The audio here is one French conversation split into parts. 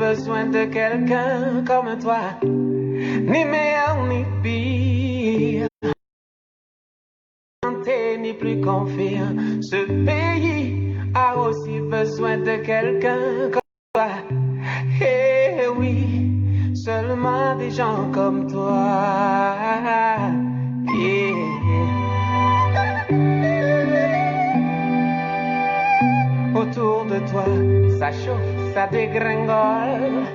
besoin de quelqu'un comme toi, ni meilleur ni pire, ni plus confiant. Ce pays a aussi besoin de quelqu'un comme toi. Eh oui, seulement des gens comme toi. Autour de toi, ça chauffe, ça dégringole.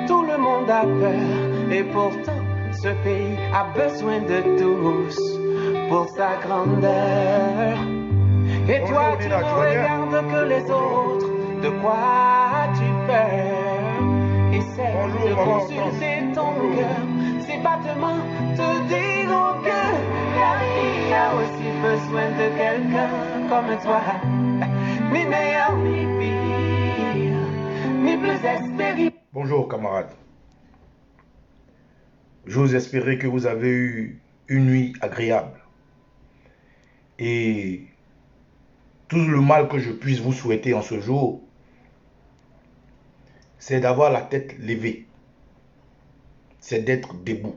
Tout le monde a peur et pourtant ce pays a besoin de tous pour sa grandeur. Et toi, tu ne regardes que les autres, de quoi tu peur. Essaie de consulter ton cœur, ses battements te diront que la vie a aussi besoin de quelqu'un comme toi. Ni meilleur, ni pire, ni plus expérimenté. Bonjour camarades. J'ose espérer que vous avez eu une nuit agréable. Et tout le mal que je puisse vous souhaiter en ce jour, c'est d'avoir la tête levée. C'est d'être debout.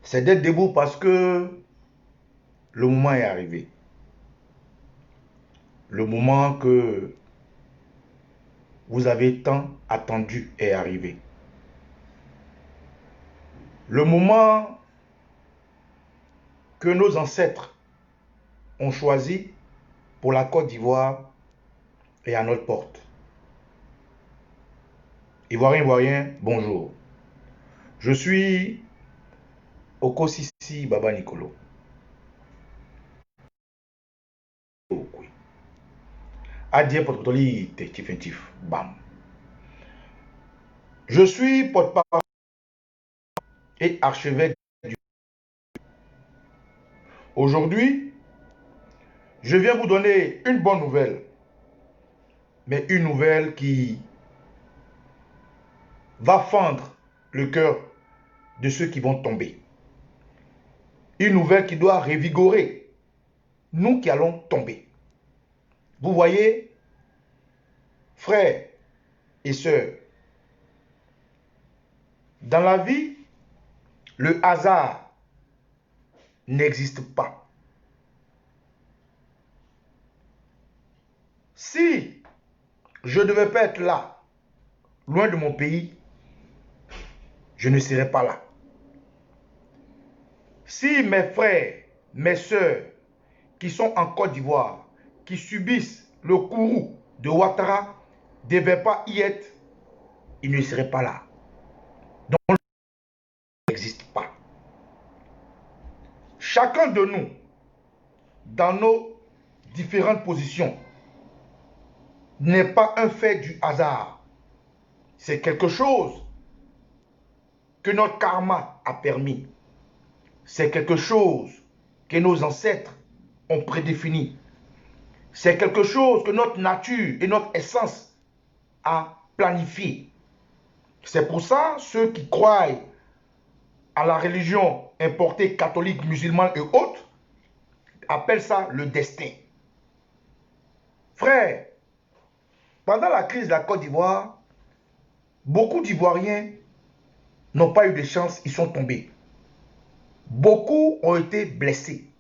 C'est d'être debout parce que le moment est arrivé. Le moment que vous avez tant attendu est arrivé. Le moment que nos ancêtres ont choisi pour la Côte d'Ivoire est à notre porte. Ivoirien, Ivoirien, bonjour. Je suis Okosisi Baba Nicolo. Adie Pototoli Tifentif, bam. Je suis porte-parole et archevêque du. Aujourd'hui, je viens vous donner une bonne nouvelle, mais une nouvelle qui va fendre le cœur de ceux qui vont tomber. Une nouvelle qui doit revigorer nous qui allons tomber. Vous voyez, frères et sœurs, dans la vie, le hasard n'existe pas. Si je ne devais pas être là, loin de mon pays, je ne serais pas là. Si mes frères, mes sœurs qui sont en Côte d'Ivoire, qui subissent le courroux de Ouattara, ne devaient pas y être, ils ne seraient pas là. Donc, le hasard n'existe pas. Chacun de nous, dans nos différentes positions, n'est pas un fait du hasard. C'est quelque chose que notre karma a permis. C'est quelque chose que nos ancêtres ont prédéfini. C'est quelque chose que notre nature et notre essence a planifié. C'est pour ça, ceux qui croient à la religion importée catholique, musulmane et autres, appellent ça le destin. Frère, pendant la crise de la Côte d'Ivoire, beaucoup d'Ivoiriens n'ont pas eu de chance, ils sont tombés. Beaucoup ont été blessés.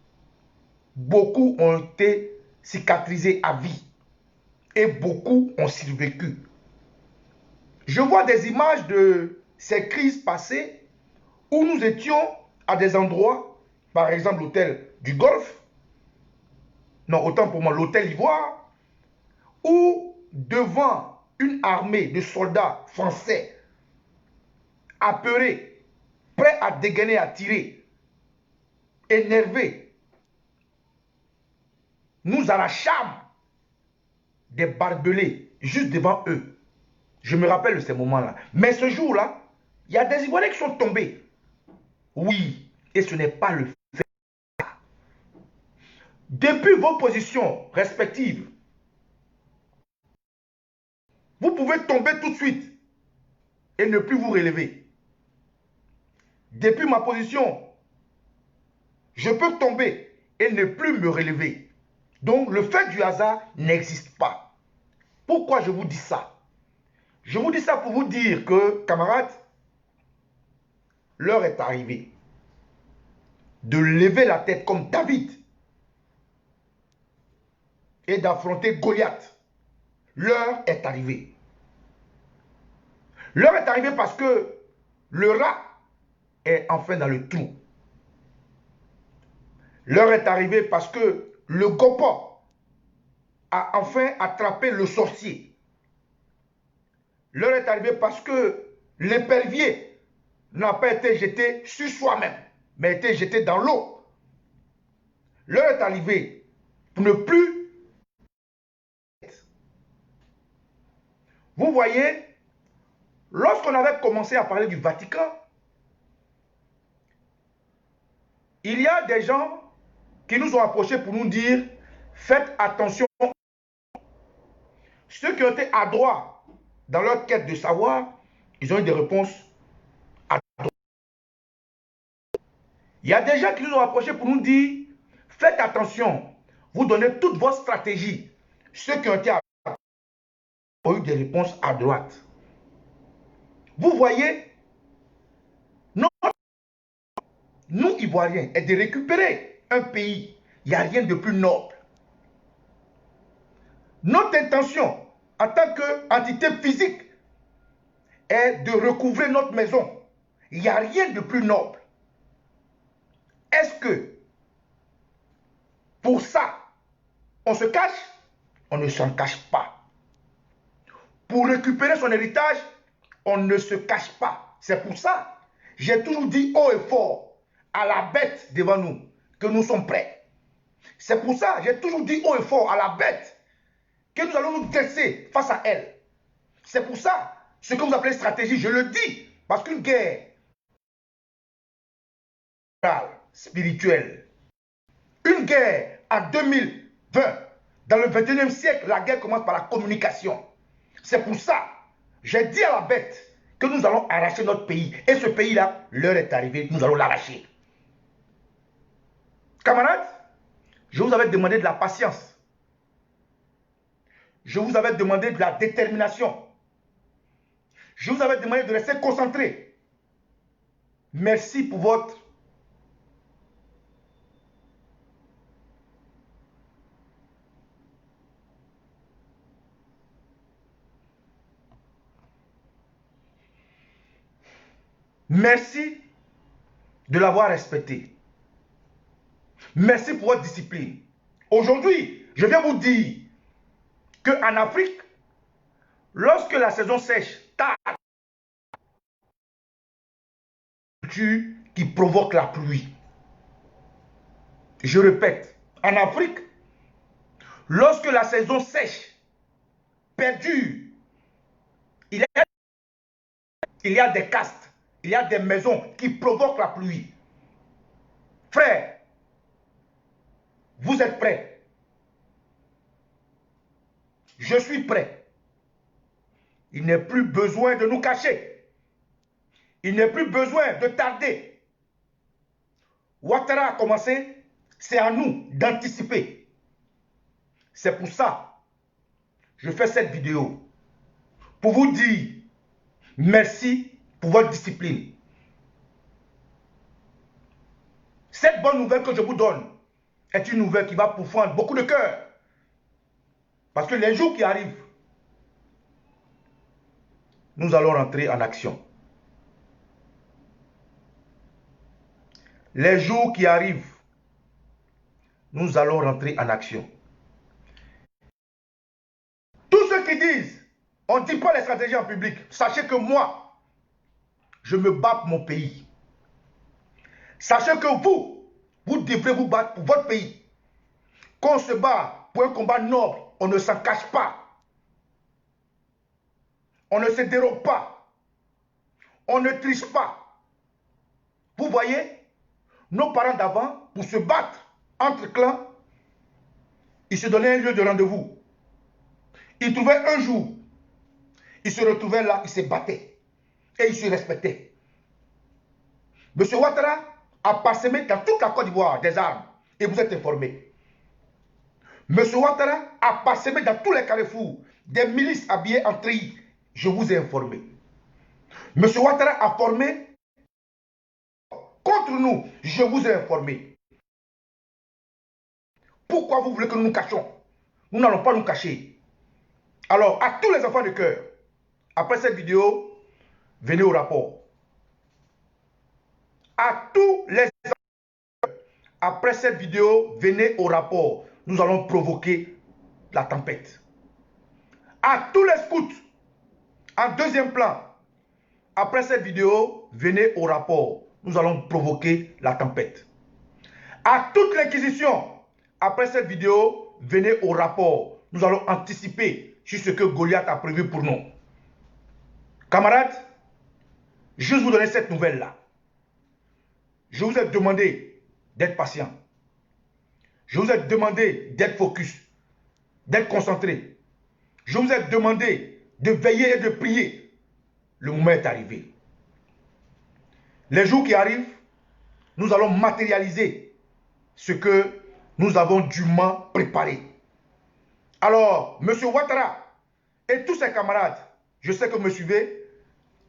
Beaucoup ont été cicatrisés à vie. Et beaucoup ont survécu. Je vois des images de ces crises passées où nous étions à des endroits, par exemple l'hôtel du Golfe, non, autant pour moi, l'hôtel Ivoire, où devant une armée de soldats français apeurés, prêts à dégainer, à tirer, énervés, nous arrachâmes des barbelés juste devant eux. Je me rappelle de ces moments-là. Mais ce jour-là, il y a des Ivoiriens qui sont tombés. Oui, et ce n'est pas le fait. Depuis vos positions respectives, vous pouvez tomber tout de suite et ne plus vous relever. Depuis ma position, je peux tomber et ne plus me relever. Donc le fait du hasard n'existe pas. Pourquoi je vous dis ça? Je vous dis ça pour vous dire que, camarades, l'heure est arrivée de lever la tête comme David et d'affronter Goliath. L'heure est arrivée. L'heure est arrivée parce que le rat est enfin dans le trou. L'heure est arrivée parce que le gopa a enfin attrapé le sorcier. L'heure est arrivée parce que l'épervier n'a pas été jeté sur soi-même, mais a été jeté dans l'eau. L'heure est arrivée pour ne plus... Vous voyez, lorsqu'on avait commencé à parler du Vatican, il y a des gens qui nous ont approchés pour nous dire « Faites attention ». Ceux qui ont été adroits dans leur quête de savoir, ils ont eu des réponses adroites. Il y a des gens qui nous ont approchés pour nous dire « Faites attention, vous donnez toutes vos stratégies ». Ceux qui ont été adroits ont eu des réponses à droite. Vous voyez, nous, Ivoiriens, est de récupérer un pays. Il n'y a rien de plus noble. Notre intention, en tant qu'entité physique, est de recouvrer notre maison. Il n'y a rien de plus noble. Est-ce que, pour ça, on se cache? On ne s'en cache pas. Pour récupérer son héritage, on ne se cache pas. C'est pour ça, j'ai toujours dit haut et fort à la bête devant nous que nous sommes prêts. C'est pour ça, j'ai toujours dit haut et fort à la bête que nous allons nous dresser face à elle. C'est pour ça, ce que vous appelez stratégie, je le dis, parce qu'une guerre spirituelle, une guerre en 2020, dans le 21e siècle, la guerre commence par la communication. C'est pour ça, j'ai dit à la bête que nous allons arracher notre pays. Et ce pays-là, l'heure est arrivée, nous allons l'arracher. Camarades, je vous avais demandé de la patience. Je vous avais demandé de la détermination. Je vous avais demandé de rester concentré. Merci pour votre... Merci de l'avoir respecté. Merci pour votre discipline. Aujourd'hui, je viens vous dire qu'en Afrique, lorsque la saison sèche, qui provoque la pluie. Je répète, en Afrique, lorsque la saison sèche perdure, il y a des castes, il y a des maisons qui provoquent la pluie. Frère, vous êtes prêts? Je suis prêt. Il n'est plus besoin de nous cacher. Il n'est plus besoin de tarder. Ouattara a commencé, c'est à nous d'anticiper. C'est pour ça que je fais cette vidéo. Pour vous dire merci pour votre discipline. Cette bonne nouvelle que je vous donne est une nouvelle qui va pourfendre beaucoup de cœurs. Parce que les jours qui arrivent, nous allons rentrer en action. Les jours qui arrivent, nous allons rentrer en action. Tous ceux qui disent, on ne dit pas les stratégies en public, sachez que moi, je me bats pour mon pays. Sachez que vous devrez vous battre pour votre pays. Quand on se bat pour un combat noble, on ne s'en cache pas. On ne se dérobe pas. On ne triche pas. Vous voyez, nos parents d'avant, pour se battre entre clans, ils se donnaient un lieu de rendez-vous. Ils trouvaient un jour. Ils se retrouvaient là, ils se battaient. Et ils se respectaient. M. Ouattara a parsemé dans toute la Côte d'Ivoire des armes. Et vous êtes informés. M. Ouattara a parsemé dans tous les carrefours des milices habillées en treillis. je vous ai informé. Monsieur Ouattara a formé contre nous, je vous ai informé. Pourquoi vous voulez que nous nous cachions? Nous n'allons pas nous cacher. Alors, à tous les enfants de cœur, après cette vidéo, venez au rapport. À tous les enfants, après cette vidéo, venez au rapport. Nous allons provoquer la tempête. À tous les scouts, en deuxième plan, après cette vidéo, venez au rapport. Nous allons provoquer la tempête. À toute l'inquisition, après cette vidéo, venez au rapport. Nous allons anticiper sur ce que Goliath a prévu pour nous. Camarades, je vais vous donner cette nouvelle-là. Je vous ai demandé d'être patient. Je vous ai demandé d'être focus, d'être concentré. Je vous ai demandé de veiller et de prier. Le moment est arrivé. Les jours qui arrivent, nous allons matérialiser ce que nous avons dûment préparé. Alors, M. Ouattara et tous ses camarades, je sais que vous me suivez,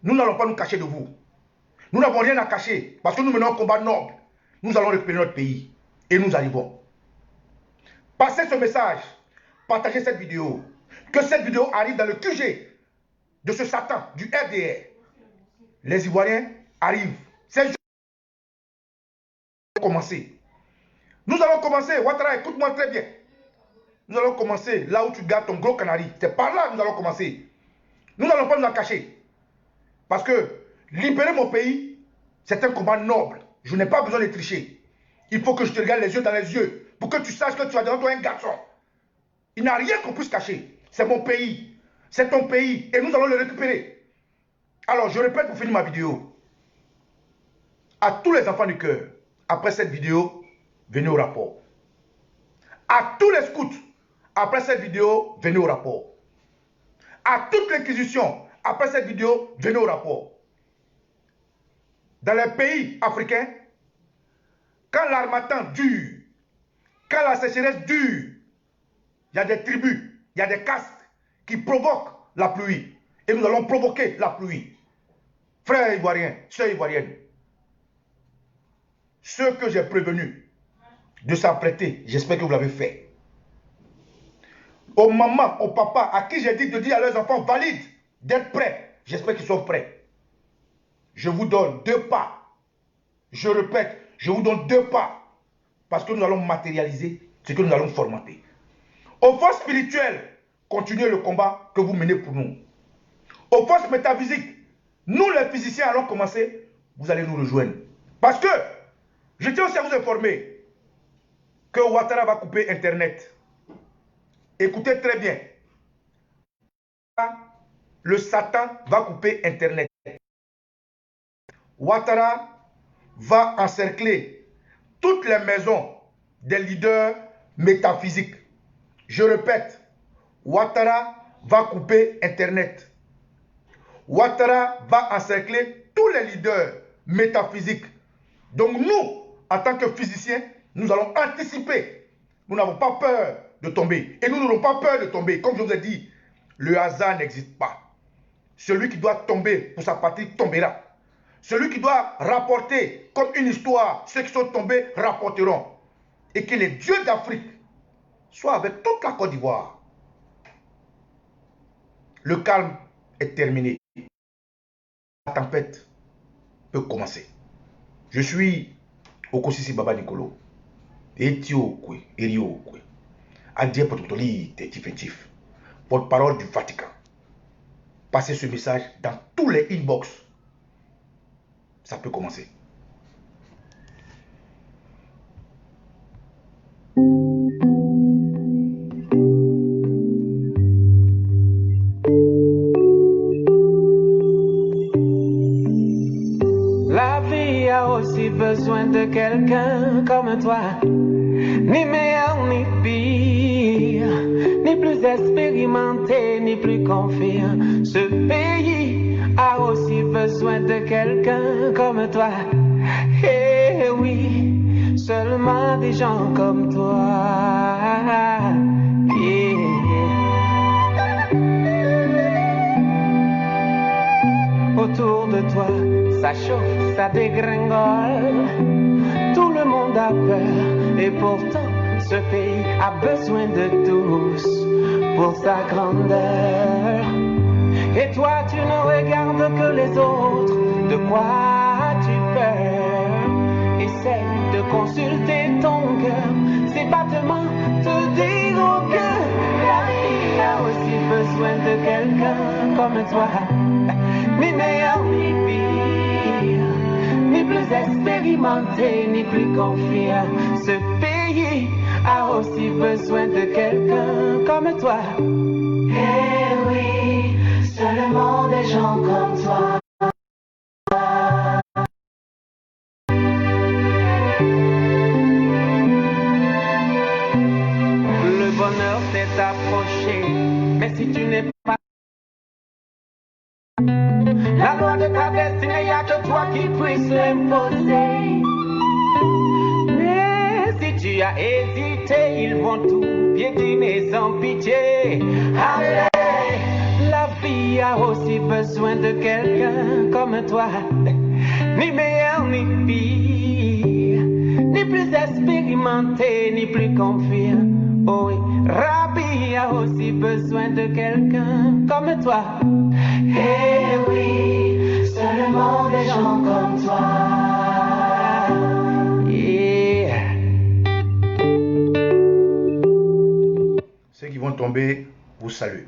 nous n'allons pas nous cacher de vous. Nous n'avons rien à cacher parce que nous menons un combat noble. Nous allons récupérer notre pays et nous arrivons. Passez ce message, partagez cette vidéo. Que cette vidéo arrive dans le QG de ce Satan, du RDR. Les Ivoiriens arrivent. C'est juste commencer. Nous allons commencer. Ouattara, écoute-moi très bien. Nous allons commencer là où tu gardes ton gros canari. C'est par là que nous allons commencer. Nous n'allons pas nous en cacher. Parce que libérer mon pays, c'est un combat noble. Je n'ai pas besoin de tricher. Il faut que je te regarde les yeux dans les yeux pour que tu saches que tu as devant toi un garçon. Il n'y a rien qu'on puisse cacher. C'est mon pays. C'est ton pays. Et nous allons le récupérer. Alors, je répète pour finir ma vidéo. À tous les enfants du cœur, après cette vidéo, venez au rapport. À tous les scouts, après cette vidéo, venez au rapport. À toute l'inquisition, après cette vidéo, venez au rapport. Dans les pays africains, quand l'harmattan dure, quand la sécheresse dure, il y a des tribus, il y a des castes qui provoquent la pluie. Et nous allons provoquer la pluie. Frères ivoiriens, sœurs ivoiriennes, ceux que j'ai prévenus de s'apprêter, j'espère que vous l'avez fait. Aux mamans, aux papas, à qui j'ai dit de dire à leurs enfants valides d'être prêts, j'espère qu'ils sont prêts. Je vous donne 2 pas. Je répète, je vous donne 2 pas. Parce que nous allons matérialiser ce que nous allons formater. Aux forces spirituelles, continuez le combat que vous menez pour nous. Aux forces métaphysiques, nous les physiciens allons commencer, vous allez nous rejoindre. Parce que, je tiens aussi à vous informer que Ouattara va couper Internet. Écoutez très bien. Le Satan va couper Internet. Ouattara va encercler toutes les maisons des leaders métaphysiques. Je répète, Ouattara va couper Internet. Ouattara va encercler tous les leaders métaphysiques. Donc nous, en tant que physiciens, nous allons anticiper. Nous n'avons pas peur de tomber. Et nous n'aurons pas peur de tomber. Comme je vous ai dit, le hasard n'existe pas. Celui qui doit tomber pour sa patrie tombera. Celui qui doit rapporter comme une histoire, ceux qui sont tombés rapporteront. Et que les dieux d'Afrique soient avec toute la Côte d'Ivoire. Le calme est terminé. La tempête peut commencer. Je suis Okosisi Baba Nicolo. Etio Kwe, Erio Kwe. Adie Pototoli, Tifetif. Porte-parole du Vatican. Passez ce message dans tous les inbox. Ça peut commencer. La vie a aussi besoin de quelqu'un comme toi, ni meilleur ni pire, ni plus expérimenté ni plus confiant. Ce pays a aussi besoin de quelqu'un comme toi. Eh oui, seulement des gens comme toi. Yeah. chauffe, ça dégringole. Tout le monde a peur et pourtant ce pays a besoin de tous pour sa grandeur. Et toi tu ne regardes que les autres, de quoi as-tu peur? Essaye de consulter ton cœur, ses battements te diront que la vie a aussi besoin de quelqu'un comme toi. Ni meilleur ni pire, ni plus expérimenté, ni plus confiant. Ce pays a aussi besoin de quelqu'un comme toi. Eh oui, seulement des gens comme toi. Le bonheur s'est approché, mais si tu n'es pas la loi de ta destinée, y a que toi qui puisse l'imposer. Mais si tu as hésité, ils vont tout piétiner sans pitié. Allez, la vie a aussi besoin de quelqu'un comme toi. Ni meilleur ni pire, ni plus expérimenté, ni plus confiant. Oh oui, Rabbi a aussi besoin de quelqu'un comme toi. Eh oui, seulement des gens comme toi. Yeah. Ceux qui vont tomber, vous saluent.